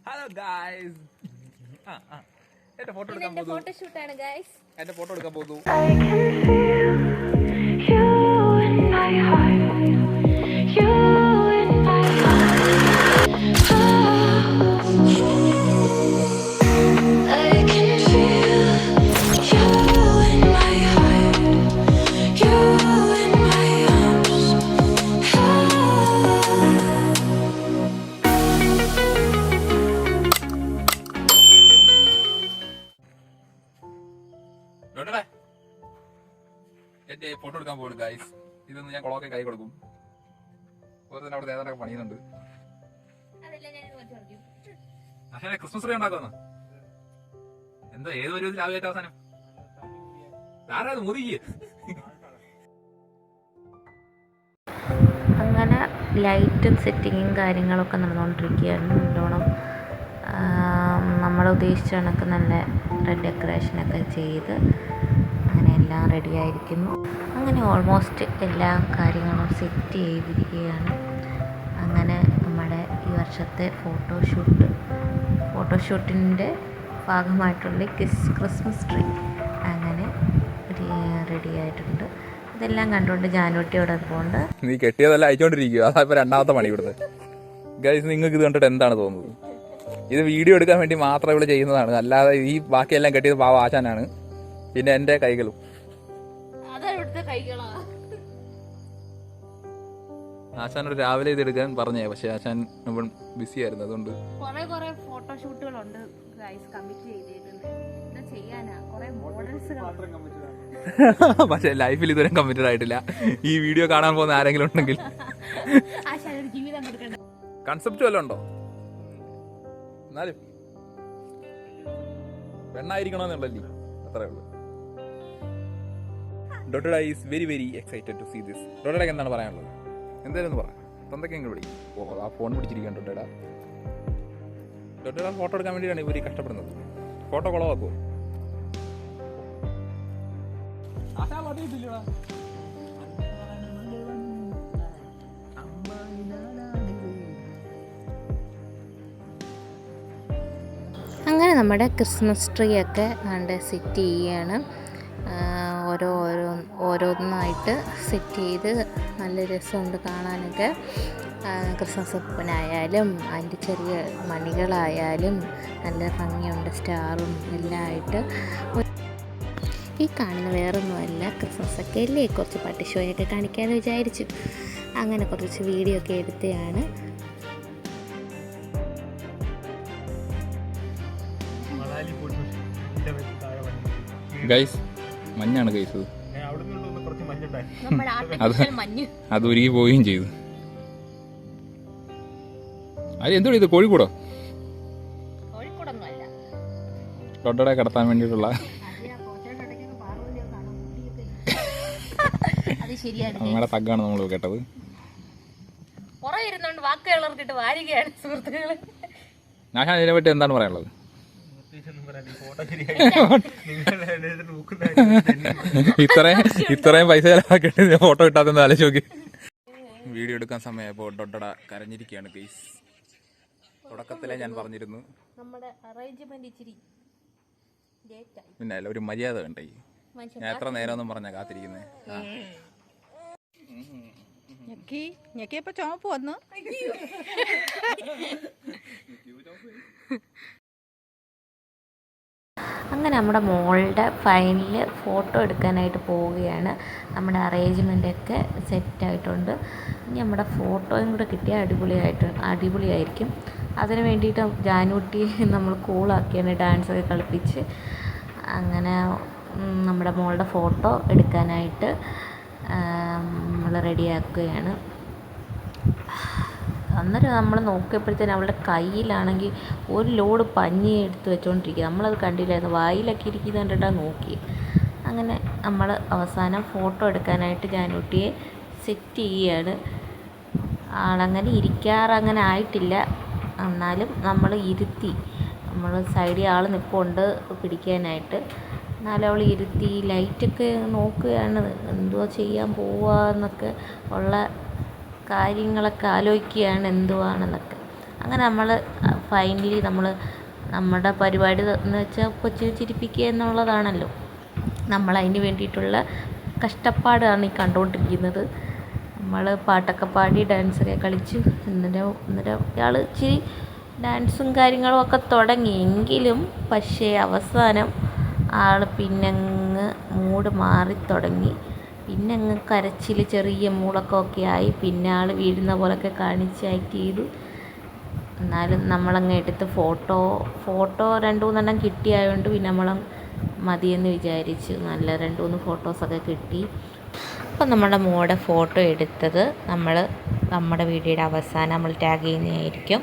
Hello guys. എന്റെ photo എടുക്കാൻ പോകുന്നു. എന്റെ ഫോട്ടോ എടുക്കാൻ പോകുന്നു ഗൈസ്. ഇതൊന്ന് ഞാൻ കൊളൊക്കെ കൈ കൊടുക്കും. അവിടെ ഏതാണ്ടൊക്കെ പണിയുന്നുണ്ട്. പക്ഷേ ക്രിസ്മസ് ട്രീ ഉണ്ടാക്കുന്ന എന്താ ഏത് ഒരു ലാഭമായിട്ട് അവസാനം ആരാത് മുതിക്ക്. അങ്ങനെ ലൈറ്റും സെറ്റിങ്ങും കാര്യങ്ങളൊക്കെ നടന്നുകൊണ്ടിരിക്കുകയാണ്. നല്ലോണം നമ്മൾ ഉദ്ദേശിച്ച കണക്ക് നല്ല ഡെക്കറേഷനൊക്കെ ചെയ്ത് അങ്ങനെ എല്ലാം റെഡിയായിരിക്കുന്നു. അങ്ങനെ ഓൾമോസ്റ്റ് എല്ലാ കാര്യങ്ങളും സെറ്റ് ചെയ്തിരിക്കുകയാണ്. അങ്ങനെ നമ്മുടെ ഈ വർഷത്തെ ഫോട്ടോഷൂട്ടിൻ്റെ ഭാഗമായിട്ടുള്ള ക്രിസ്മസ് ട്രീ അങ്ങനെ റെഡി ആയിട്ടുണ്ട്. ഇതെല്ലാം കണ്ടുകൊണ്ട് ജാനുവട്ടിയോടെ അതുകൊണ്ട് നീ കെട്ടിയതെല്ലാം അയച്ചോണ്ടിരിക്കുക. അതായപ്പോൾ രണ്ടാമത്തെ പണി ഇവിടുത്തെ ഗൈസ്. നിങ്ങൾക്ക് ഇത് കണ്ടിട്ട് എന്താണ് തോന്നുന്നത്? ഇത് വീഡിയോ എടുക്കാൻ വേണ്ടി മാത്രം ഇവിടെ ചെയ്യുന്നതാണ്. അല്ലാതെ ഈ ബാക്കിയെല്ലാം കെട്ടിയത് പാവ ആശാനാണ്. പിന്നെ എൻ്റെ കൈകളും ആശാനോട് രാവിലെ ഇത് എടുക്കാൻ പറഞ്ഞേ, പക്ഷെ ആശാൻ ബിസി ആയിരുന്നു. അതുകൊണ്ട് ഫോട്ടോഷൂട്ടുകളുണ്ട് പക്ഷെ ലൈഫിൽ ഇതുവരെ കമ്മിറ്റഡ് ആയിട്ടില്ല. ഈ വീഡിയോ കാണാൻ പോകുന്ന ആരെങ്കിലും ഉണ്ടെങ്കിൽ കൺസെപ്റ്റ് വല്ലതും ഉണ്ടോ? എന്നാലും പെണ്ണായിരിക്കണമെന്നുള്ളല്ലേ, അത്രേ ഉള്ളൂ. ഡോട്ടഡ is very very excited to see this. ഡോട്ടഡയ്ക്ക് എന്താണ് പറയാനുള്ളത്? എന്തായാലും ഒന്ന് പറയാം. എന്തൊക്കെ എങ്ങനെ വിളിക്കും? ഓ, ആ ഫോൺ പിടിച്ചിരിക്കാൻ ഡോട്ടഡ ഫോട്ടോ എടുക്കാൻ വേണ്ടിയിട്ടാണ് ഇവർ കഷ്ടപ്പെടുന്നത്. ഫോട്ടോ കുളവാക്കുമോ? അങ്ങനെ നമ്മുടെ ക്രിസ്മസ് ട്രീ ഒക്കെ കണ്ട് സെറ്റ് ചെയ്യുകയാണ്. ഓരോന്നായിട്ട് സെറ്റ് ചെയ്ത് നല്ല രസമുണ്ട് കാണാനൊക്കെ. ക്രിസ്മസ് അപ്പനായാലും അതിൻ്റെ ചെറിയ മണികളായാലും നല്ല ഭംഗിയുണ്ട്. സ്റ്റാറും എല്ലാം ആയിട്ട്. ഈ കാണുന്ന വേറൊന്നുമല്ല, ക്രിസ്മസ് ഒക്കെ അല്ലേ, കുറച്ച് പട്ടി ഷോയൊക്കെ കാണിക്കാമെന്ന് വിചാരിച്ചു. അങ്ങനെ കുറച്ച് വീഡിയോ ഒക്കെ എടുത്തതാണ്. ഗൈസ്, മഞ്ഞാണ് ഗൈസ്. അത് ഒരുങ്ങി പോവുകയും ചെയ്തു. അത് എന്തുകൊണ്ട് ഇത് കോഴിക്കോടോ? ഡോട്ടോടെ കടത്താൻ വേണ്ടിയിട്ടുള്ള നമ്മുടെ തഗ്ഗാണ് നമ്മൾ കേട്ടത്. ഞാൻ ഇതിനെ പറ്റി എന്താണ് പറയാനുള്ളത്? ഇത്രയും പൈസ ചെലവാക്കിയിട്ട് ഫോട്ടോ കിട്ടാത്തെന്ന് ആലോചിച്ച് നോക്കി. വീഡിയോ എടുക്കാൻ സമയമായപ്പോൾ ഡൊഡട കരഞ്ഞിരിക്കുകയാണ് ഗൈസ്. തുടക്കത്തിലെ ഞാൻ പറഞ്ഞിരുന്നു, പിന്നെ അല്ല ഒരു മര്യാദ വേണ്ടേ. ഞാൻ എത്ര നേരമൊന്നും പറഞ്ഞാ കാത്തിരിക്കുന്നേ. ഞെക്കിയപ്പോ ചുമപ്പ് വന്നു. അങ്ങനെ നമ്മുടെ മോളുടെ ഫൈനൽ ഫോട്ടോ എടുക്കാനായിട്ട് പോവുകയാണ്. നമ്മുടെ അറേഞ്ച്മെൻ്റൊക്കെ സെറ്റായിട്ടുണ്ട്. ഇനി നമ്മുടെ ഫോട്ടോയും കൂടെ കിട്ടിയാൽ അടിപൊളിയായിരിക്കും. അതിന് വേണ്ടിയിട്ട് ജാനുകുട്ടി നമ്മൾ കൂളാക്കിയാണ്, ഡാൻസൊക്കെ കളിപ്പിച്ച്. അങ്ങനെ നമ്മുടെ മോളുടെ ഫോട്ടോ എടുക്കാനായിട്ട് നമ്മൾ റെഡിയാക്കുകയാണ്. അന്നേരം നമ്മൾ നോക്കിയപ്പോഴത്തേനും അവളുടെ കയ്യിലാണെങ്കിൽ ഒരു ലോഡ് പഞ്ഞി എടുത്ത് വെച്ചുകൊണ്ടിരിക്കുക. നമ്മളത് കണ്ടില്ലായിരുന്നു, വായിലൊക്കെ ഇരിക്കുന്നത് കണ്ടിട്ടാണ് നോക്കി. അങ്ങനെ നമ്മൾ അവസാനം ഫോട്ടോ എടുക്കാനായിട്ട് ജാനുകുട്ടിയെ സെറ്റ് ചെയ്യുകയാണ്. ആളങ്ങനെ ഇരിക്കാറങ്ങനെ ആയിട്ടില്ല, എന്നാലും നമ്മൾ ഇരുത്തി. നമ്മൾ സൈഡിൽ ആൾ നിൽപ്പുണ്ട് പിടിക്കാനായിട്ട്. എന്നാലും അവൾ ഇരുത്തി ലൈറ്റൊക്കെ നോക്കുകയാണ്, എന്തോ ചെയ്യാൻ പോവാന്നൊക്കെ ഉള്ള കാര്യങ്ങളൊക്കെ ആലോചിക്കുകയാണ് എന്തുവാണെന്നൊക്കെ. അങ്ങനെ നമ്മൾ ഫൈനലി നമ്മുടെ പരിപാടി എന്ന് വെച്ചാൽ കൊച്ചിനെ ചിരിപ്പിക്കുക എന്നുള്ളതാണല്ലോ. നമ്മളതിന് വേണ്ടിയിട്ടുള്ള കഷ്ടപ്പാടാണ് ഈ കണ്ടുകൊണ്ടിരിക്കുന്നത്. നമ്മൾ പാട്ടൊക്കെ പാടി ഡാൻസൊക്കെ കളിച്ചു. അന്നേരം ഇയാൾ ഇച്ചിരി ഡാൻസും കാര്യങ്ങളും ഒക്കെ തുടങ്ങിയെങ്കിലും പക്ഷേ അവസാനം ആൾ പിന്നങ്ങ് മൂഡ് മാറി തുടങ്ങി. പിന്നങ്ങ് കരച്ചിൽ, ചെറിയ മൂളക്കമൊക്കെ ആയി. പിന്നെ ആൾ വീഴുന്ന പോലൊക്കെ കാണിച്ച് ആക്ട് ചെയ്തു. എന്നാലും നമ്മളങ്ങ് എടുത്ത് ഫോട്ടോ 2-3 കിട്ടിയായതുകൊണ്ട് പിന്നെ നമ്മൾ മതിയെന്ന് വിചാരിച്ചു. നല്ല 2-3 ഫോട്ടോസൊക്കെ കിട്ടി. അപ്പം നമ്മുടെ മോടെ ഫോട്ടോ എടുത്തത് നമ്മുടെ വീഡിയോയുടെ അവസാനം നമ്മൾ ടാഗ് ചെയ്യുന്നതായിരിക്കും.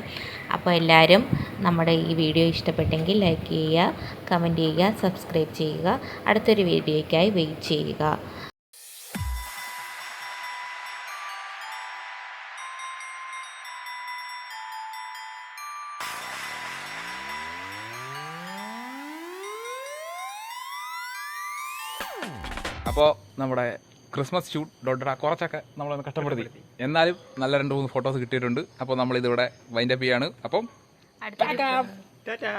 അപ്പോൾ എല്ലാവരും നമ്മുടെ ഈ വീഡിയോ ഇഷ്ടപ്പെട്ടെങ്കിൽ ലൈക്ക് ചെയ്യുക, കമൻറ്റ് ചെയ്യുക, സബ്സ്ക്രൈബ് ചെയ്യുക. അടുത്തൊരു വീഡിയോയ്ക്കായി വെയിറ്റ് ചെയ്യുക. അപ്പോൾ നമ്മുടെ ക്രിസ്മസ് ഷൂട്ട് കുറച്ചൊക്കെ നമ്മളൊന്ന് കഷ്ടപ്പെടുത്തി, എന്നാലും നല്ല 2-3 ഫോട്ടോസ് കിട്ടിയിട്ടുണ്ട്. അപ്പോൾ നമ്മളിതിവിടെ വൈൻഡപ്പ് ചെയ്യാണ്. അപ്പം അടുത്ത